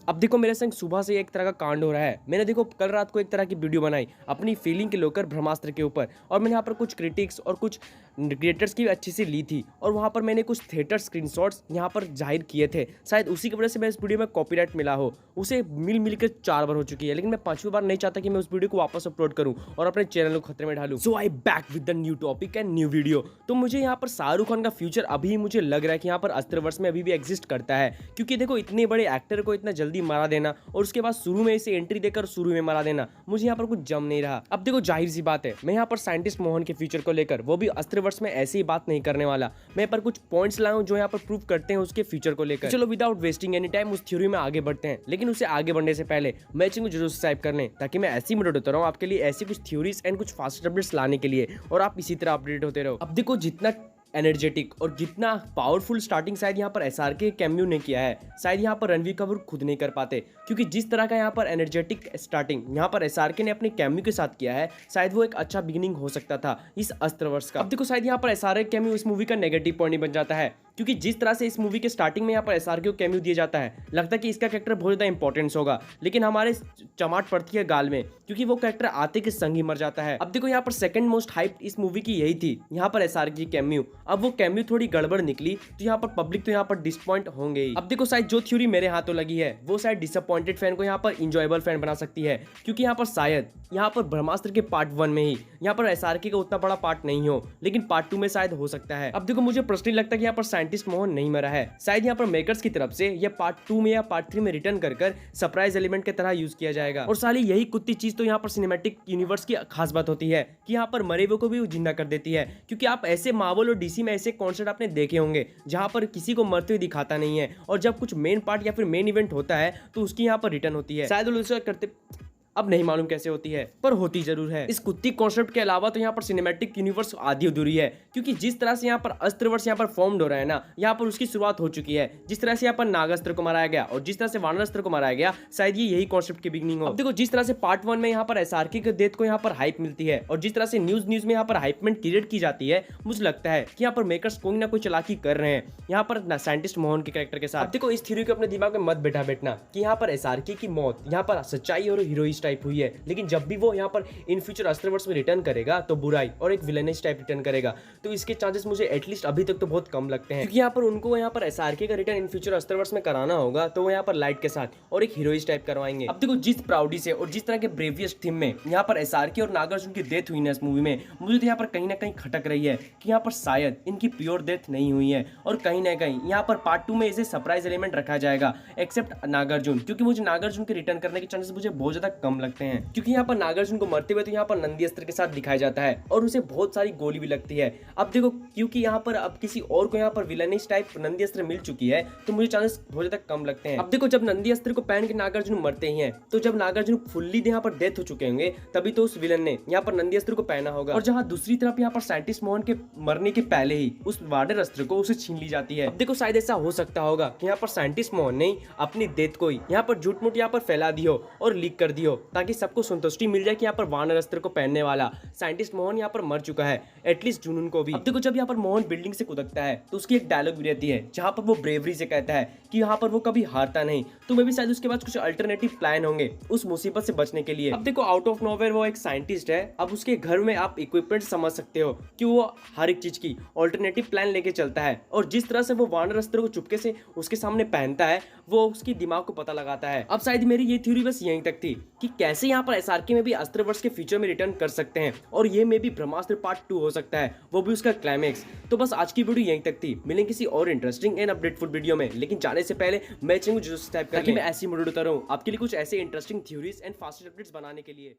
अब देखो मेरे संग सुबह से एक तरह का कांड हो रहा है। मैंने देखो कल रात को एक तरह की वीडियो बनाई अपनी फीलिंग के लेकर ब्रह्मास्त्र के ऊपर, और मैंने यहाँ पर कुछ क्रिटिक्स और कुछ क्रिएटर्स की अच्छी से ली थी, और वहाँ पर मैंने कुछ थिएटर स्क्रीनशॉट्स यहाँ पर जाहिर किए थे। शायद उसी की वजह से मैं इस वीडियो में कॉपीराइट मिला हो। उसे मिल के 4 बार हो चुकी है, लेकिन मैं 5वीं बार नहीं चाहता कि मैं उस वीडियो को वापस अपलोड करूँ और अपने चैनल को खतरे में डालूँ। So I back with the new topic and new video. तो मुझे यहाँ पर शाहरुख खान का फ्यूचर अभी मुझे लग रहा है कि यहाँ पर अस्त्रवर्ष में अभी भी एग्जिस्ट करता है, क्योंकि देखो इतने बड़े एक्टर को इतना जल्दी मारा देना और उसके बाद शुरू में इसे एंट्री देकर शुरू में मारा देना, मुझे यहाँ पर कुछ जम नहीं रहा। अब देखो जाहिर सी बात है, मैं यहाँ पर साइंटिस्ट मोहन के फ्यूचर को लेकर, वो भी अस्त्रवर्ष में ऐसी बात नहीं करने वाला। मैं यहाँ पर कुछ पॉइंट्स लाऊं जो यहाँ पर प्रूव करते हैं उसके फ्यूचर को लेकर। चलो विदाउट वेस्टिंग एनी टाइम उस थ्योरी में आगे बढ़ते हैं, लेकिन उसे आगे बढ़ने से पहले मैं चैनल को जरूर सब्सक्राइब कर लें, ताकि मैं ऐसी वीडियो देता रहूं आपके लिए, ऐसी कुछ थ्योरीज एंड कुछ फास्ट अपडेट्स लाने के लिए, और आप इसी तरह अपडेट होते रहो। अब देखो जितना एनर्जेटिक और जितना पावरफुल स्टार्टिंग शायद यहाँ पर एसआरके कैमियो ने किया है, शायद यहाँ पर रणवीर कपूर खुद नहीं कर पाते, क्योंकि जिस तरह का यहाँ पर एनर्जेटिक स्टार्टिंग यहाँ पर एसआरके ने अपने कैमियो के साथ किया है, शायद वो एक अच्छा बिगिनिंग हो सकता था इस अस्त्रवर्ष का। अब देखो शायद यहाँ पर एसआरके कैमियो इस मूवी का नेगेटिव पॉइंट ही बन जाता है, क्योंकि जिस तरह से इस मूवी के स्टार्टिंग में यहाँ पर एसआरके को कैमियो दिया जाता है, लगता है कि इसका कैरेक्टर बहुत ज़्यादा इंपॉर्टेंस होगा, लेकिन हमारे चमाट पड़ती है गाल में, क्योंकि वो कैरेक्टर आते के संग ही मर जाता है। अब देखो यहाँ पर सेकंड मोस्ट हाइप इस मूवी की यही थी, यहाँ पर एसआरके की कैमियो। अब वो कैमियो थोड़ी गड़बड़ निकली तो यहाँ पर पब्लिक तो यहाँ पर डिसअपॉइंट होंगे ही। अब देखो शायद जो थ्योरी मेरे हाथों लगी है, वो शायद डिसअपॉइंटेड फैन को यहाँ पर इंजॉयबल फैन बना सकती है, क्योंकि यहाँ पर शायद यहाँ पर ब्रह्मास्त्र के पार्ट 1 में ही यहाँ पर एसआरके का उतना बड़ा पार्ट नहीं हो, लेकिन पार्ट 2 में शायद हो सकता है। अब देखो मुझे पर्सनली लगता है कि यहाँ पर साइंटिस्ट मोहन नहीं मरा है, शायद यहाँ पर मेकर्स की तरफ से यह पार्ट 2 में या पार्ट 3 में रिटर्न कर सरप्राइज एलिमेंट की तरह यूज किया जाएगा। और साली यही कुत्ती चीज तो यहाँ पर सिनेमैटिक यूनिवर्स की खास बात होती है, कि यहाँ पर मरे हुए को भी जिंदा कर देती है, क्योंकि आप ऐसे मार्वल और डीसी में ऐसे कॉन्सेप्ट आपने देखे होंगे जहां पर किसी को मरते हुए दिखाता नहीं है, और जब कुछ मेन पार्ट या फिर मेन इवेंट होता है तो उसकी यहाँ पर रिटर्न होती है। शायद वो करते, अब नहीं मालूम कैसे होती है, पर होती जरूर है। इस कुत्ती कॉन्सेप्ट के अलावा तो यहाँ पर सिनेमैटिक यूनिवर्स आधी अधूरी है, क्योंकि जिस तरह से यहाँ पर अस्त्रवर्ष यहाँ पर फॉर्म्ड हो रहा है ना, यहाँ पर उसकी शुरुआत हो चुकी है। जिस तरह से यहाँ पर नागास्त्र को माराया गया और जिस तरह से वानरास्त्र को माराया गया, शायद ये यही कॉन्सेप्ट की बिगिनिंग हो। अब देखो जिस तरह से पार्ट 1 में यहाँ पर एसआरके के डेथ को यहाँ पर हाइप मिलती है, और जिस तरह से न्यूज में यहाँ पर हाइपमेंट क्रिएट की जाती है, मुझे लगता है कि यहाँ पर मेकर्स कोई ना कोई चालाकी कर रहे हैं यहाँ पर साइंटिस्ट मोहन के कैरेक्टर के साथ। देखो इस थ्योरी को अपने दिमाग में मत बैठना कि यहाँ पर एसआरके की मौत यहाँ पर सच्चाई और हीरोइस टाइप हुई है, लेकिन जब भी वो यहाँ पर इन फ्यूचर अस्त्रवर्ष में रिटर्न करेगा तो बुराई और एक विलेनिश टाइप रिटर्न करेगा, तो इसके चांसेस मुझे एटलीस्ट अभी तक तो बहुत कम लगते हैं, क्योंकि यहाँ पर उनको यहाँ पर एसआरके का रिटर्न इन फ्यूचर अस्त्रवर्ष में कराना होगा, तो वो यहाँ पर लाइट के साथ और एक हीरोइस टाइप करवाएंगे। अब देखो जिस प्राउडी से और जिस तरह के ब्रेवियस थीम में यहाँ पर एसआरके और नागार्जुन की डेथ हुई है इस मूवी में, मुझे तो यहाँ पर कहीं ना कहीं खटक रही है कि यहाँ पर शायद इनकी प्योर डेथ नहीं हुई है, और कहीं ना कहीं यहाँ पर पार्ट 2 में इसे सरप्राइज एलिमेंट रखा जाएगा एक्सेप्ट नागार्जुन, क्योंकि मुझे नागार्जुन के रिटर्न करने के चांसेस मुझे बहुत ज्यादा कम लगते हैं, क्योंकि यहाँ पर नागार्जुन को मरते हुए तो यहाँ पर नंदी अस्त्र के साथ दिखाया जाता है और उसे बहुत सारी गोली भी लगती है। अब देखो क्योंकि यहाँ पर अब किसी और को यहाँ पर विलेनिश टाइप नंदी अस्त्र मिल चुकी है, तो मुझे चांसेस बहुत ज्यादा कम लगते हैं। अब देखो जब नंदी अस्त्र को पहन के नागार्जुन मरते ही हैं, तो जब नागार्जुन फुल्ली यहाँ पर डेथ हो चुके होंगे, तभी तो उस विलन ने यहाँ पर नंदी अस्त्र को पहना होगा, और जहाँ दूसरी तरफ यहाँ पर साइंटिस्ट मोहन के मरने के पहले ही उस वार्डर अस्त्र को उसे छीन ली जाती है। अब देखो शायद ऐसा हो सकता होगा कि यहाँ पर साइंटिस्ट मोहन ने अपनी डेथ को यहाँ पर झूठ मूठ यहाँ पर फैला दी हो और लीक कर दी हो, ताकि सबको संतुष्टि मिल जाए कि यहाँ पर वानर अस्त्र को पहनने वाला साइंटिस्ट मोहन यहाँ पर मर चुका है, एटलीस्ट जुनून को भी। अब देखो जब यहाँ पर मोहन बिल्डिंग से कूदता है तो उसकी एक डायलॉग भी रहती है जहाँ पर वो ब्रेवरी से कहता है कि यहाँ पर वो कभी हारता नहीं, तो मे भी शायद उसके पास कुछ अल्टरनेटिव प्लान होंगे उस मुसीबत से बचने के लिए। अब देखो आउट ऑफ नोवेयर वो एक साइंटिस्ट है, अब उसके घर में आप इक्विपमेंट समझ सकते हो कि वो हर एक चीज की अल्टरनेटिव प्लान लेके चलता है, और जिस तरह से वो वानर अस्त्र को चुपके से उसके सामने पहनता है, वो उसकी दिमाग को पता लगाता है। अब शायद मेरी ये थ्योरी बस यहीं तक थी कि कैसे यहाँ पर एसआरके में भी अस्त्रवर्ष के फ्यूचर में रिटर्न कर सकते हैं, और ये में भी ब्रह्मास्त्र पार्ट 2 हो सकता है, वो भी उसका क्लाइमेक्स। तो बस आज की वीडियो यहीं तक थी, मिलेंगे किसी और इंटरेस्टिंग एंड अपडेटफुल वीडियो में, लेकिन जाने से पहले मैं चैनल को जरूर सब्सक्राइब करें, ताकि मैं ऐसी वीडियो देता रहूं आपके लिए कुछ ऐसे interesting theories and fast updates बनाने के लिए।